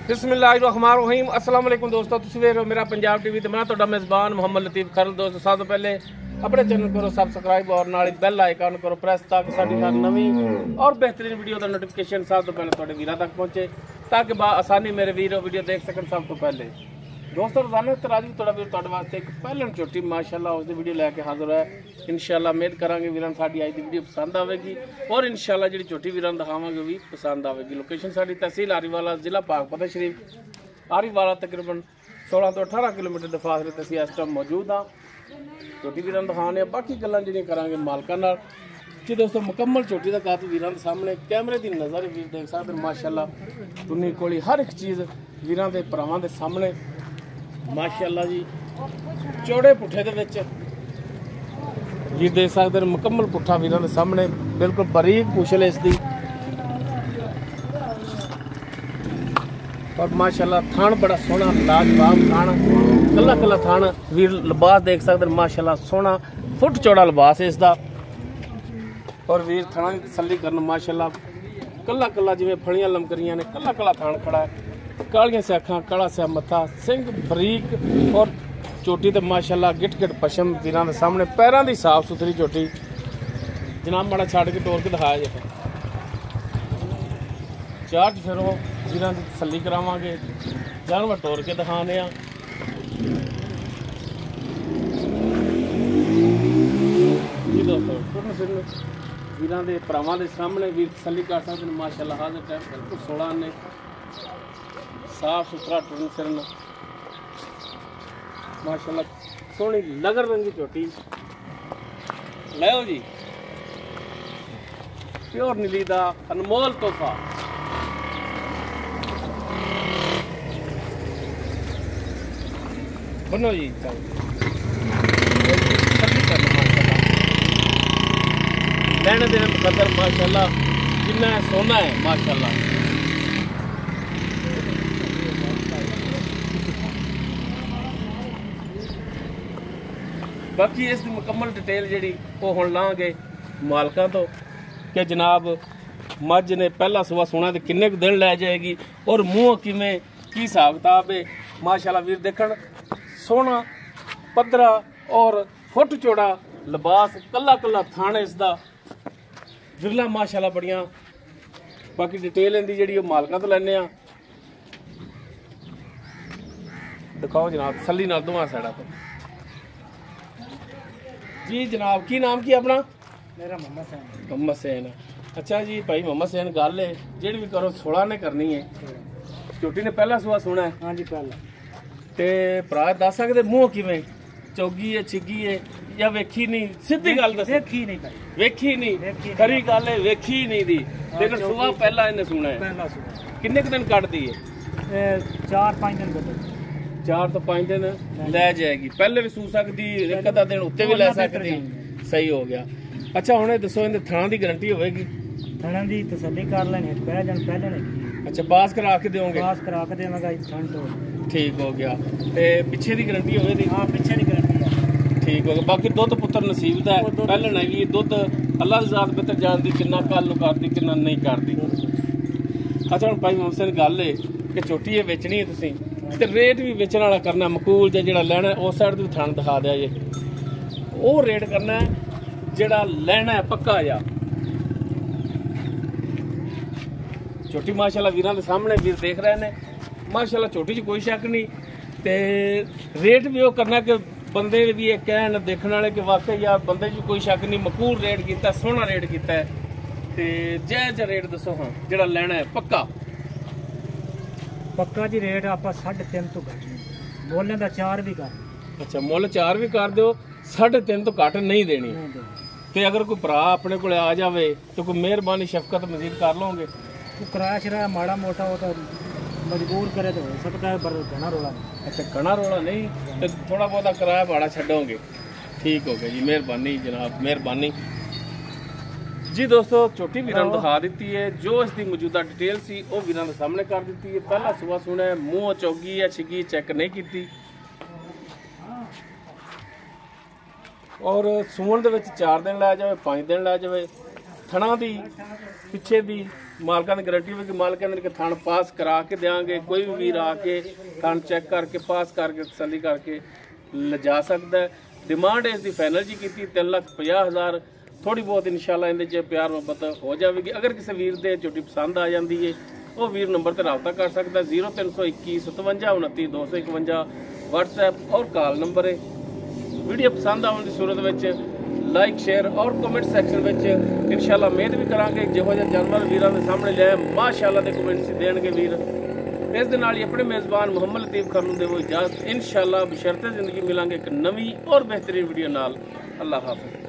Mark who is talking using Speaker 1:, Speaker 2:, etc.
Speaker 1: बिस्मिल्लाहिर्रहमानिर्रहीम अस्सलाम वालेकुम दोस्तों, तुसीं वेख रहे हो मेरा पंजाब टीवी। तो मैं तुहाडा मेज़बान मोहम्मद लतीफ़ खरल। दोस्तों सब तो पहले अपने चैनल करो सब्सक्राइब और नाल बेल आइकन करो प्रेस ताकि साडी हर नवी और बेहतरीन वीडियो का नोटिफिकेशन सब तो पहले तुहाडे वीरां तक पहुंचे, ताकि आसानी मेरे वीर वीडियो देख सकन सब तो पहले। दोस्तों रोजाना तराज भी थोड़ा वीर तुहाडे वास्ते एक पहलन चोटी माशाअल्लाह उसकी वीडियो लैके हाजिर है। इंशाअल्लाह उम्मीद करांगे वीरां साडी अज दी वीडियो पसंद आवेगी और इंशाअल्लाह जी चोटी वीरां दिखावांगे भी पसंद आवेगी। लोकेशन साडी तहसील आरीवाला, जिला पाकपत शरीफ। आरीवाला तकरीबन 16 तो 18 किलोमीटर के फासले ते असीं इस टाइम मौजूद हाँ। चोटी वीरां दिखाने बाकी गल्लां जिहड़ियां करांगे मालकां नाल जी। दोस्तों मुकम्मल चोटी का कद वीरां दे सामने कैमरे की नज़र वीर देख सकदे माशाअल्लाह। तुन्नी कोली हर एक चीज़ वीरां दे भरावां दे सामने माशाअल्लाह जी। चौड़े पुट्ठे दे विच वीर देख सकदे मुकम्मल पुट्ठा वीरां दे सामने, बिल्कुल बारीक पूछल इसदी और माशाअल्लाह थान बड़ा सोहना लाजवाब थान, कला कला थान वीर लिबास देख सकदे माशाअल्लाह सोहना फुट चौड़ा लिबास है इसदा। और वीर थाना की तसल्ली करन माशाअल्लाह कला कला जिवें फड़ियां लमकरियां ने, कला कला थान खड़ा है, कालियां से अखां, काला से मत्था, सिंह बरीक और चोटी तो माशाअल्लाह गिट गिट पशम वीरां दे सामने, पैरां दी साफ सुथरी चोटी। जनाब माड़ा छड़ के तोड़ के दिखाया जाए चार्ज फिर वो वीरां दी तसल्ली करावांगे, जानवर तोड़ के दिखाने आ जी। दोस्तों टुरन फिरन वीरां दे भरावां दे सामने वीर तसल्ली कर सकदे माशाअल्लाह। हाज़र टाइम बिल्कुल 16 ने साफ सुथरा टुरन फिरन माशाअल्लाह, सोहनी नगर रंगी चोटी। लो जी प्योर नीली दा अनमोल तोहफा। बनो जी लेने देने मुकद्दर माशाअल्लाह, जिन्ना है सोना है माशाअल्लाह। बाकी इस मुकम्मल डिटेल जी वो हुण लांगे मालकां तो कि जनाब मझ ने पहला सुबह सोना तो किन्ने दिन लै जाएगी और मूँह किवें की हिसाब किताब है माशाअल्लाह। वीर देखण सोहना पद्धरा और फुट चौड़ा लिबास, कला कला थान इसदा विरला माशाअल्लाह बड़ियां। बाकी डिटेल इहदी जिहड़ी ओह मालकां तो लैने आ। दिखाओ जनाब तसल्ली नाल दोवां साइडां तो जी। जनाब की नाम की अपना?
Speaker 2: मेरा मोहम्मद सैन।
Speaker 1: मोहम्मद सैन, अच्छा जी भाई मोहम्मद सैन। गल है जी भी करो 16 ने करनी है। चोटी ने पहला सुहा सुना है?
Speaker 2: हाँ जी पहला।
Speaker 1: ते भरा दस सकदे मूँह किवें चौगी है छिगी है या वेखी नहीं? सीधी गल दस।
Speaker 2: वेखी नहीं भाई,
Speaker 1: वेखी नहीं, खरी गल है वेखी नहीं दी, लेकिन सुहा पहला इन्हें सुना है।
Speaker 2: पहला सुहा।
Speaker 1: किन्ने दिन कटदी है?
Speaker 2: 4-5 दिन बदल
Speaker 1: 4 तो 5 दिन लै जाएगी। पहले भी सू सकती, एक अद्धा दिन उत्ते भी लै सकती। सही हो गया। अच्छा हुणे दसो इहदे थाना की गारंटी होगी?
Speaker 2: थाना की तसल्ली कर लेने पै जन पहले नहीं।
Speaker 1: अच्छा पास करा के दोगे?
Speaker 2: पास करा के देवांगा थान तो। ठीक
Speaker 1: हो गया। ते पिछे की गारंटी होगी?
Speaker 2: हाँ पिछे की गारंटी है।
Speaker 1: ठीक हो गया। बाकी दुध पुत्र नसीब दा है, पहलन हैगी दुध अल्लाह की जात बेहतर जानदी किन्ना कल करदी किन्ना नहीं करदी। अच्छा हुण भाई मोहम्मद सैन गल है कि चोटी ये बेचनी है तुसीं ते रेट भी बेचने वाला करना मकूल जे जेड़ा लैना उस साइड भी थान दिखा दिया जे, वो रेट करना है जेड़ा लैना है पक्का जा। चोटी माशाअल्लाह वीरां दे सामने वीर देख रहे ने माशाअल्लाह, चोटी च कोई शक नहीं। ते रेट भी वो करना कि बंदे भी ये कहन देखने वाले कि वाकई यार बंदे च कोई शक नहीं, मकूल रेट किया, सोहना रेट किया है। ते जायज़ रेट दसो हाँ जेड़ा लैना है पक्का?
Speaker 2: पक्का जी रेट आप 3.5 तो घट नहीं, मोल का 4 भी कर।
Speaker 1: अच्छा मोल 4 भी कर दो, 3.5 तो घट नहीं देनी। तो अगर कोई भरा अपने को आ जाए तो कोई मेहरबानी शफकत मजीद कर लोगे?
Speaker 2: किराया शराया माड़ा मोटा हो तो मजबूर करे तो हो सकता है, पर घना रोला नहीं।
Speaker 1: अच्छा घना रोला नहीं, तो थोड़ा बहुत किराया भाड़ा छड्डोगे? ठीक हो गया जी, मेहरबानी जनाब मेहरबानी जी। दोस्तों चोटी वीरां नूं दिखा दी है, जो इसकी मौजूदा डिटेल सी वो वीरां दे सामने कर दी है। पहला सुबह सुना है, मूँह चौगी या छिगी चेक नहीं की और सूण दे विच 4 दिन लै जाए 5 दिन लै जाए। थणा दी पिछे दी ਮਾਲਕਾਂ ਦੀ ਗਾਰੰਟੀ ਵੀ ਕਿ ਮਾਲਕ ਕਹਿੰਦੇ ਨੇ ਕਿ ਥਣ ਪਾਸ ਕਰਾ ਕੇ ਦੇਵਾਂਗੇ। ਕੋਈ ਵੀ ਵੀਰ ਆ ਕੇ ਥਣ ਚੈੱਕ ਕਰਕੇ ਪਾਸ ਕਰਕੇ ਤਸੱਲੀ ਕਰਕੇ ਲਿਜਾ ਸਕਦਾ ਹੈ। ਡਿਮਾਂਡ ਇਸ ਦੀ ਫਾਈਨਲ ਜੀ ਕੀਤੀ 3,50,000। ਥੋੜੀ ਬਹੁਤ ਇਨਸ਼ਾਅੱਲਾ ਇਹਦੇ 'ਚ ਪਿਆਰ ਮੁਹੱਬਤ ਹੋ ਜਾਵੇਗੀ। ਅਗਰ ਕਿਸੇ ਵੀਰ ਦੇ ਝੋਟੀ ਪਸੰਦ ਆ ਜਾਂਦੀ ਹੈ ਉਹ ਵੀਰ ਨੰਬਰ ਤੇ ਰਾਬਤਾ ਕਰ ਸਕਦਾ 0321 57 29 251 WhatsApp और कॉल नंबर है। वीडियो पसंद आने की सूरत में लाइक शेयर और कमेंट सैक्शन में इंशाल्लाह उम्मीद भी करांगे जिहो जिहा जानवर वीरां दे सामने लिया माशाअल्लाह दे कमेंट सी देणगे वीर। इस दे नाल ही अपने मेज़बान मुहम्मद लतीफ़ खरलू दे वो इजाज़त इंशाल्लाह बशर्ते ज़िंदगी मिलांगे एक नवी और बेहतरीन वीडियो नाल। अल्लाह हाफ़िज़।